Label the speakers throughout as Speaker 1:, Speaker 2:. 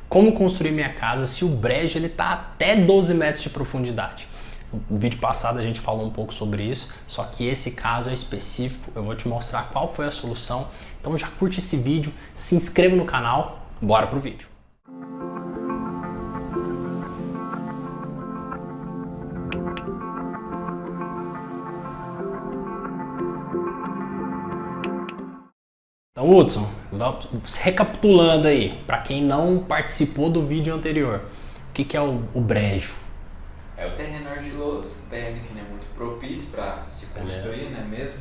Speaker 1: como construir minha casa se o brejo ele tá até 12 metros de profundidade. No vídeo passado a gente falou um pouco sobre isso, só que esse caso é específico, eu vou te mostrar qual foi a solução. Então já curte esse vídeo, se inscreva no canal, bora pro vídeo. Então, Hudson, recapitulando aí, para quem não participou do vídeo anterior, o que é o brejo?
Speaker 2: É o terreno argiloso, terreno que não é muito propício para se construir, né mesmo?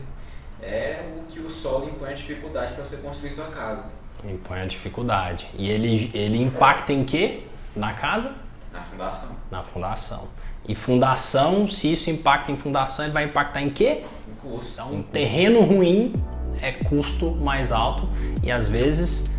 Speaker 2: É o que o solo impõe a dificuldade para você construir sua casa.
Speaker 1: Impõe a dificuldade. E ele impacta em quê? Na casa?
Speaker 2: Na fundação.
Speaker 1: Na fundação. E fundação, se isso impacta em fundação, ele vai impactar em quê?
Speaker 2: Em custo.
Speaker 1: Então, um terreno ruim é custo mais alto e às vezes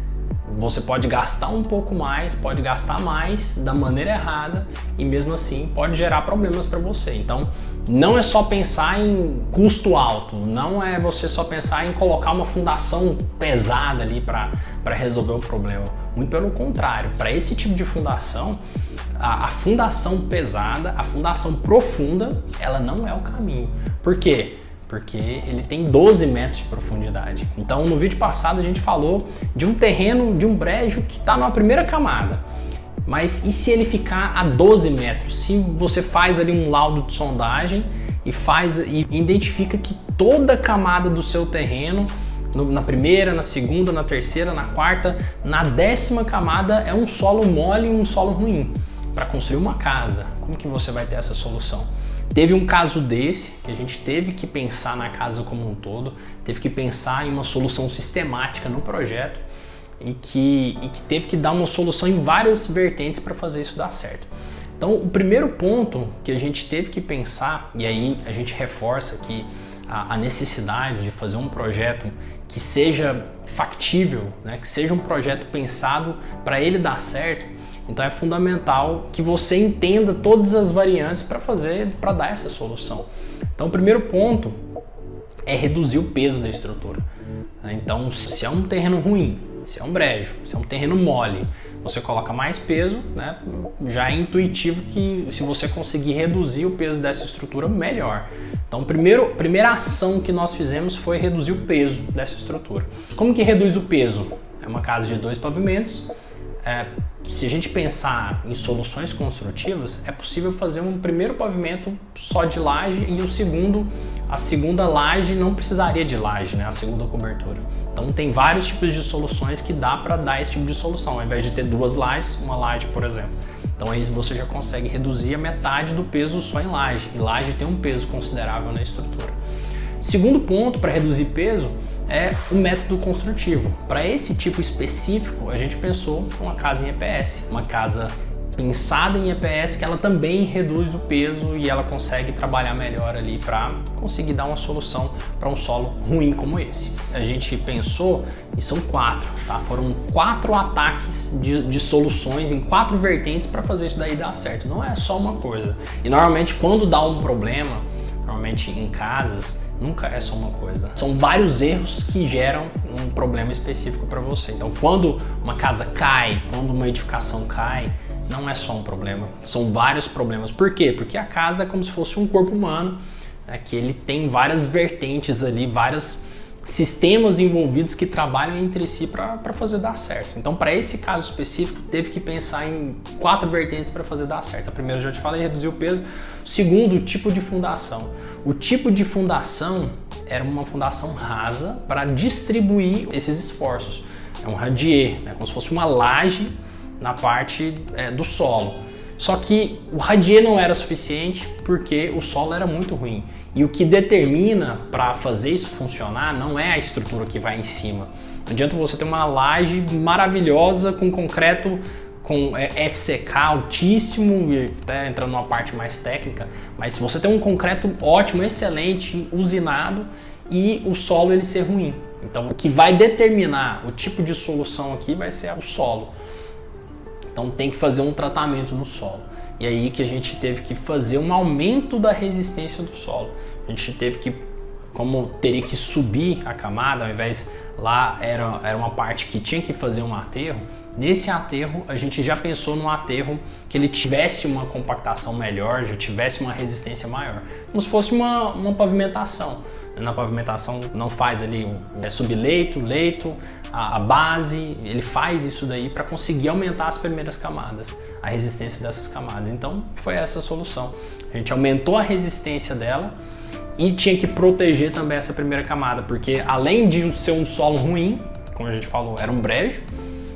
Speaker 1: você pode gastar um pouco mais, pode gastar mais da maneira errada e mesmo assim pode gerar problemas para você. Então não é só pensar em custo alto, não é você só pensar em colocar uma fundação pesada ali para resolver o problema. Muito pelo contrário, para esse tipo de fundação, a fundação pesada, a fundação profunda, ela não é o caminho. Por quê? Porque ele tem 12 metros de profundidade. Então no vídeo passado a gente falou de um terreno, de um brejo que está na primeira camada. Mas e se ele ficar a 12 metros? Se você faz ali um laudo de sondagem e identifica que toda a camada do seu terreno, na primeira, na segunda, na terceira, na quarta, na 10ª camada é um solo mole e um solo ruim. Para construir uma casa, como que você vai ter essa solução? Teve um caso desse que a gente teve que pensar na casa como um todo, teve que pensar em uma solução sistemática no projeto e que teve que dar uma solução em várias vertentes para fazer isso dar certo. Então o primeiro ponto que a gente teve que pensar, e aí a gente reforça aqui a necessidade de fazer um projeto que seja factível, né? Que seja um projeto pensado para ele dar certo. Então é fundamental que você entenda todas as variantes para dar essa solução. Então o primeiro ponto é reduzir o peso da estrutura. Então se é um terreno ruim, se é um brejo, se é um terreno mole, você coloca mais peso, né? Já é intuitivo que se você conseguir reduzir o peso dessa estrutura, melhor. Então a primeira ação que nós fizemos foi reduzir o peso dessa estrutura. Como que reduz o peso? É uma casa de 2 pavimentos. Se a gente pensar em soluções construtivas, é possível fazer um primeiro pavimento só de laje e a segunda laje não precisaria de laje, né? A segunda cobertura. Então tem vários tipos de soluções que dá para dar esse tipo de solução, ao invés de ter 2 lajes, uma laje, por exemplo. Então aí você já consegue reduzir a metade do peso só em laje, e laje tem um peso considerável na estrutura. Segundo ponto para reduzir peso é o método construtivo. Para esse tipo específico, a gente pensou uma casa em EPS, uma casa pensada em EPS que ela também reduz o peso e ela consegue trabalhar melhor ali para conseguir dar uma solução para um solo ruim como esse. A gente pensou e são 4, tá? Foram 4 ataques de soluções em 4 vertentes para fazer isso daí dar certo. Não é só uma coisa. E normalmente quando dá um problema, normalmente em casas, nunca é só uma coisa. São vários erros que geram um problema específico para você. Então, quando uma casa cai, quando uma edificação cai, não é só um problema, são vários problemas. Por quê? Porque a casa é como se fosse um corpo humano, né, que ele tem várias vertentes ali, vários sistemas envolvidos que trabalham entre si para fazer dar certo. Então, para esse caso específico, teve que pensar em 4 vertentes para fazer dar certo. A primeira, eu já te falei, reduzir o peso. O segundo, o tipo de fundação. O tipo de fundação era uma fundação rasa para distribuir esses esforços. É um radier, né, como se fosse uma laje na parte do solo. Só que o radier não era suficiente porque o solo era muito ruim. E o que determina para fazer isso funcionar não é a estrutura que vai em cima. Não adianta você ter uma laje maravilhosa com concreto com FCK altíssimo, e até entrando numa parte mais técnica, mas se você tem um concreto ótimo, excelente, usinado e o solo ele ser ruim. Então o que vai determinar o tipo de solução aqui vai ser o solo. Então tem que fazer um tratamento no solo. E aí que a gente teve que fazer um aumento da resistência do solo. A gente teve que, como teria que subir a camada, ao invés lá era uma parte que tinha que fazer um aterro, nesse aterro a gente já pensou num aterro que ele tivesse uma compactação melhor, já tivesse uma resistência maior, como se fosse uma pavimentação. Na pavimentação não faz ali subleito, leito, a base, ele faz isso daí para conseguir aumentar as primeiras camadas, a resistência dessas camadas. Então foi essa a solução. A gente aumentou a resistência dela e tinha que proteger também essa primeira camada, porque além de ser um solo ruim, como a gente falou, era um brejo,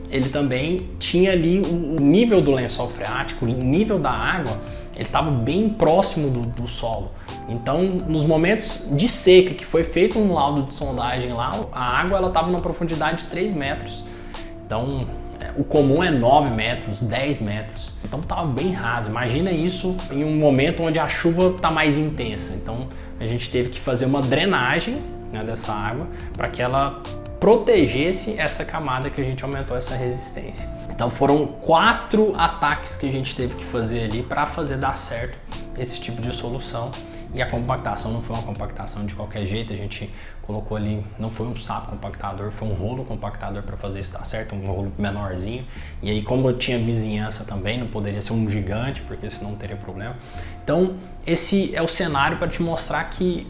Speaker 1: ele também tinha ali o nível do lençol freático, o nível da água, ele estava bem próximo do solo. Então, nos momentos de seca, que foi feito um laudo de sondagem lá, a água estava numa profundidade de 3 metros. Então, o comum é 9 metros, 10 metros. Então, estava bem raso. Imagina isso em um momento onde a chuva está mais intensa. Então, a gente teve que fazer uma drenagem, né, dessa água para que ela protegesse essa camada que a gente aumentou essa resistência. Então foram 4 ataques que a gente teve que fazer ali para fazer dar certo esse tipo de solução. E a compactação não foi uma compactação de qualquer jeito, a gente colocou ali, não foi um sapo compactador, foi um rolo compactador para fazer isso dar certo, um rolo menorzinho. E aí, como eu tinha vizinhança também, não poderia ser um gigante, porque senão não teria problema. Então esse é o cenário para te mostrar que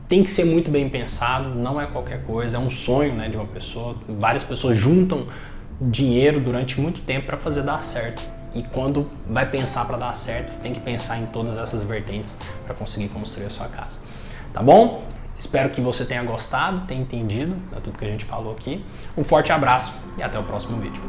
Speaker 1: tem que ser muito bem pensado, não é qualquer coisa, é um sonho, né, de uma pessoa. Várias pessoas juntam dinheiro durante muito tempo para fazer dar certo. E quando vai pensar para dar certo, tem que pensar em todas essas vertentes para conseguir construir a sua casa. Tá bom? Espero que você tenha gostado, tenha entendido tudo que a gente falou aqui. Um forte abraço e até o próximo vídeo.